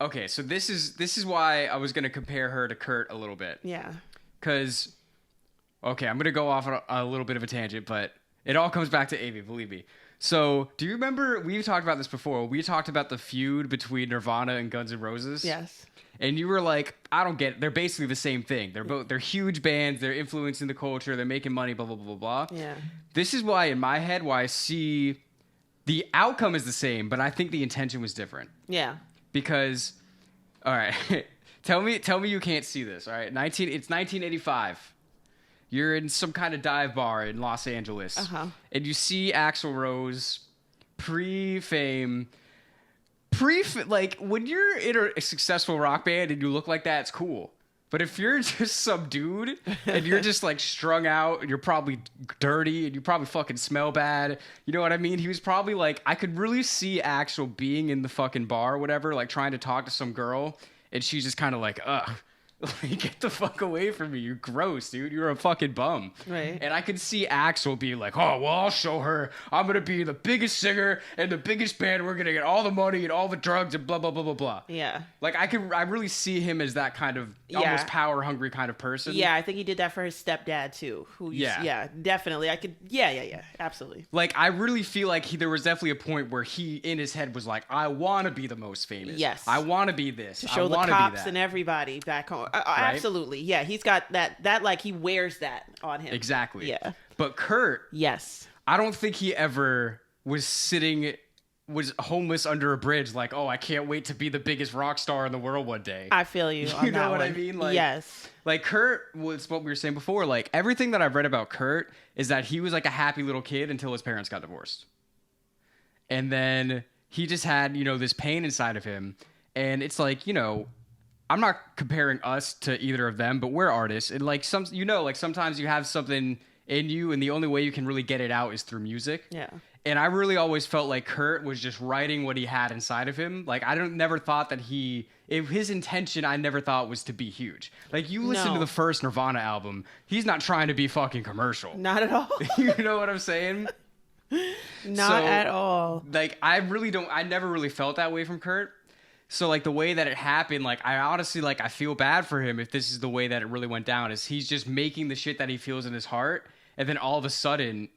Okay, so this is why I was gonna compare her to Kurt a little bit. Yeah. Because, okay, I'm gonna go off on a little bit of a tangent, but it all comes back to Amy, believe me. So, do you remember, we've talked about this before, we talked about the feud between Nirvana and Guns N' Roses? Yes. And you were like, I don't get it. They're basically the same thing. They're huge bands, they're influencing the culture, they're making money, blah, blah, blah, blah, blah. Yeah. This is why, in my head, why I see the outcome is the same, but I think the intention was different. Yeah. Because, all right, tell me you can't see this, all right? It's 1985. You're in some kind of dive bar in Los Angeles, and you see Axl Rose pre-fame, like when you're in a successful rock band and you look like that, it's cool. But if you're just some dude and you're just like strung out and you're probably dirty and you probably fucking smell bad, you know what I mean? He was probably like, I could really see Axl being in the fucking bar or whatever, like trying to talk to some girl, and she's just kind of like, ugh. Like, get the fuck away from me. You're gross, dude. You're a fucking bum. Right. And I could see Axl being like, oh, well, I'll show her. I'm going to be the biggest singer and the biggest band. We're going to get all the money and all the drugs and blah, blah, blah, blah, blah. Yeah. Like, I really see him as that kind of almost power-hungry kind of person. Yeah, I think he did that for his stepdad, too. Yeah, definitely. Yeah, absolutely. Like, I really feel like there was definitely a point where he, in his head, was like, I want to be the most famous. Yes. I want to be this. To show the cops and everybody back home. Right? Absolutely. Yeah, he's got that like he wears that on him. Exactly. Yeah. But Kurt, yes, I don't think he ever was homeless under a bridge like, oh, I can't wait to be the biggest rock star in the world one day. I feel you on you know that what one. I mean? Like, yes. Like Kurt was what we were saying before. Like everything that I've read about Kurt is that he was like a happy little kid until his parents got divorced. And then he just had, this pain inside of him. And it's like, I'm not comparing us to either of them, but we're artists. And like sometimes you have something in you and the only way you can really get it out is through music. Yeah. And I really always felt like Kurt was just writing what he had inside of him. Like never thought that his intention I never thought was to be huge. Like you listen to the first Nirvana album, he's not trying to be fucking commercial. Not at all. You know what I'm saying? Not at all. Like I never really felt that way from Kurt. So, like, the way that it happened, like, I honestly, like, I feel bad for him if this is the way that it really went down, is he's just making the shit that he feels in his heart, and then all of a sudden,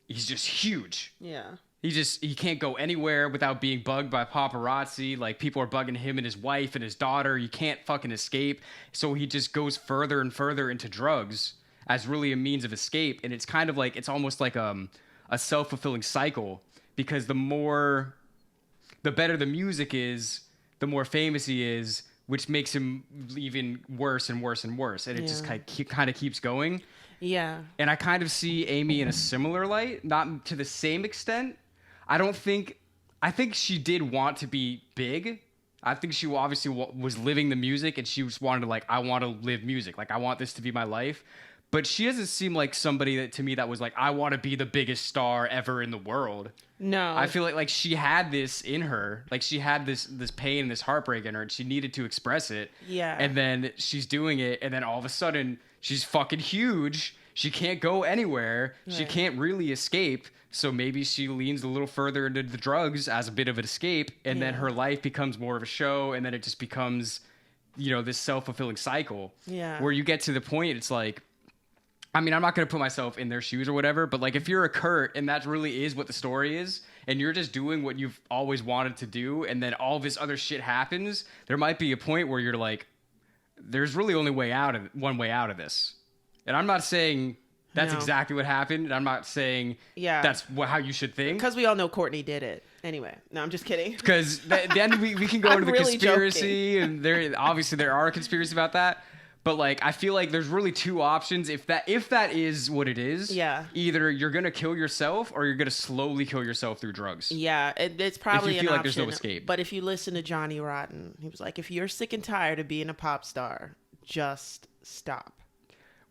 he's just huge. Yeah. He can't go anywhere without being bugged by paparazzi. Like, people are bugging him and his wife and his daughter. You can't fucking escape. So he just goes further and further into drugs as really a means of escape, and it's kind of like, it's almost like a self-fulfilling cycle, because the better the music is, the more famous he is, which makes him even worse and worse and worse. And it just kind of keeps going. Yeah. And I kind of see Amy in a similar light, not to the same extent. I think she did want to be big. I think she obviously was living the music, and she just wanted to, like, I want to live music. Like, I want this to be my life. But she doesn't seem like somebody that was like, I want to be the biggest star ever in the world. No. I feel like she had this in her. Like, she had this pain and this heartbreak in her, and she needed to express it. Yeah. And then she's doing it, and then all of a sudden, she's fucking huge. She can't go anywhere. Right. She can't really escape. So maybe she leans a little further into the drugs as a bit of an escape, and then her life becomes more of a show, and then it just becomes, this self-fulfilling cycle. Yeah. Where you get to the point, it's like, I mean, I'm not going to put myself in their shoes or whatever, but like if you're a Kurt and that really is what the story is, and you're just doing what you've always wanted to do, and then all this other shit happens, there might be a point where you're like, there's really only one way out of this. And I'm not saying that's exactly what happened. And I'm not saying that's how you should think. Because we all know Courtney did it. Anyway, no, I'm just kidding. Because then we can go into the really conspiracy, and there are conspiracies about that. But like, I feel like there's really two options. If that is what it is, either you're gonna kill yourself or you're gonna slowly kill yourself through drugs. Yeah, it's probably if you feel an like option. There's no escape. But if you listen to Johnny Rotten, he was like, if you're sick and tired of being a pop star, just stop.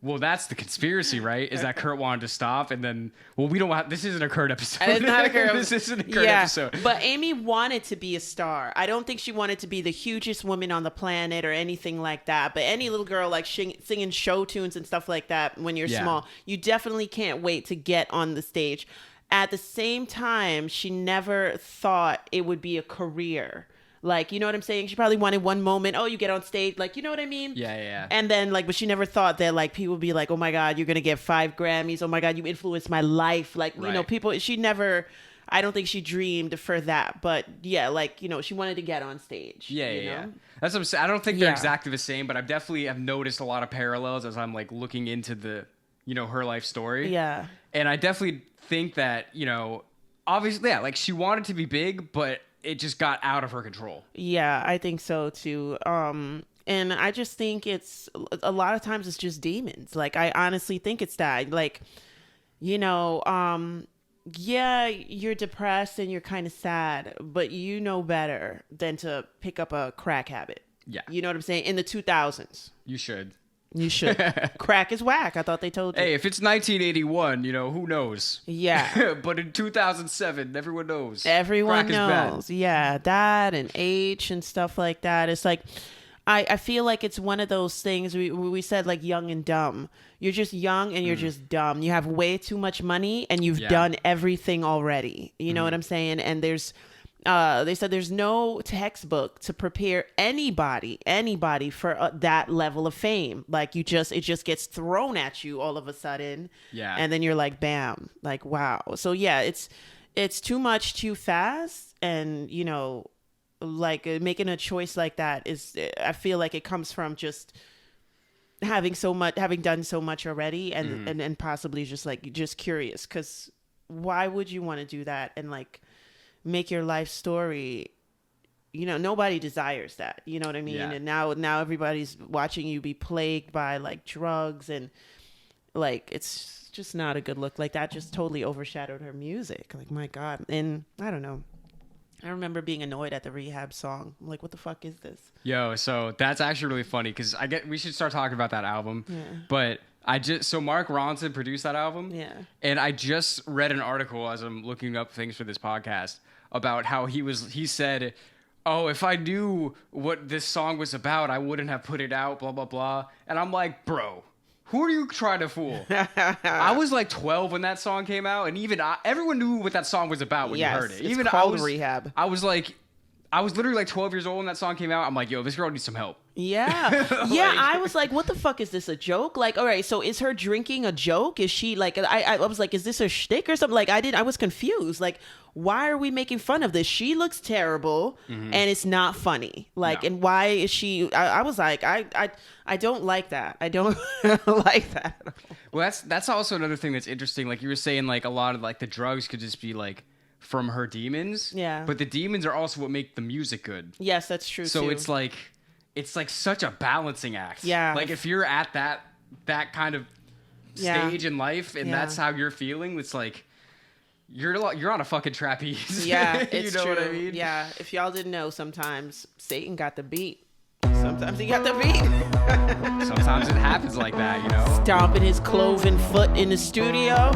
Well, that's the conspiracy, right? Is that Kurt wanted to stop, and then, we don't have, this isn't a Kurt episode. It's not a Kurt episode. This isn't a Kurt episode. But Amy wanted to be a star. I don't think she wanted to be the hugest woman on the planet or anything like that. But any little girl like singing show tunes and stuff like that when you're small, you definitely can't wait to get on the stage. At the same time, she never thought it would be a career. Like, you know what I'm saying? She probably wanted one moment. Oh, you get on stage. Like, you know what I mean? Yeah. And then, like, but she never thought that, like, people would be like, oh, my God, you're going to get 5 Grammys. Oh, my God, you influenced my life. Like, you know, people, she never, I don't think she dreamed for that. But, yeah, like, you know, she wanted to get on stage. Yeah. That's what I'm saying. I don't think they're exactly the same, but I definitely have noticed a lot of parallels as I'm, like, looking into the, you know, her life story. Yeah. And I definitely think that, you know, obviously, yeah, like, she wanted to be big, but it just got out of her control. Yeah, I think so too. And I just think it's a lot of times it's just demons. Like, I honestly think it's that. Like, you know, yeah, you're depressed and you're kind of sad, but you know better than to pick up a crack habit. Yeah. You know what I'm saying? In the 2000s. You should. You should. Crack is whack. I thought they told you. Hey, if it's 1981, you know, who knows? Yeah. But in 2007, everyone knows. Everyone Crack knows. is bad. Yeah. That and H and stuff like that. It's like, I feel like it's one of those things we said, like, young and dumb. You're just young and you're just dumb. You have way too much money and you've done everything already. You know what I'm saying? And there's... they said there's no textbook to prepare anybody for that level of fame. Like, it just gets thrown at you all of a sudden. Yeah. And then you're like, bam, like, wow. So yeah, it's too much too fast. And, you know, like, making a choice like that I feel like it comes from just having done so much already and possibly just curious. 'Cause why would you want to do that? And, like, make your life story, you know, nobody desires that, you know what I mean? And now everybody's watching you be plagued by, like, drugs, and, like, it's just not a good look. Like, that just totally overshadowed her music. Like, my God. And I don't know, I remember being annoyed at the Rehab song. I'm like, what the fuck is this? Yo, so that's actually really funny because we should start talking about that album. But so Mark Ronson produced that album. Yeah. And I just read an article as I'm looking up things for this podcast about how he said, oh, if I knew what this song was about, I wouldn't have put it out, blah, blah, blah. And I'm like, bro, who are you trying to fool? I was like 12 when that song came out, and even everyone knew what that song was about when you heard it. Even called Rehab. I was literally like 12 years old when that song came out. I'm like, yo, this girl needs some help. Yeah. Yeah, I was like, what the fuck is this, a joke? Like, all right, so is her drinking a joke? Is she like, I was like, is this a shtick or something? Like, I was confused. Like, why are we making fun of this? She looks terrible and it's not funny. Like, and why is she, I was like, I don't like that. I don't like that. Well, that's also another thing that's interesting. Like you were saying, like a lot of like the drugs could just be like from her demons. Yeah. But the demons are also what make the music good. Yes, that's true. So too. it's like such a balancing act. Yeah. Like if you're at that kind of stage in life and that's how you're feeling, it's like you're on a fucking trapeze. Yeah, it's you know true. what I mean? Yeah. If y'all didn't know, sometimes Satan got the beat. Sometimes he got the beat. Sometimes it happens like that, you know? Stomping his cloven foot in the studio.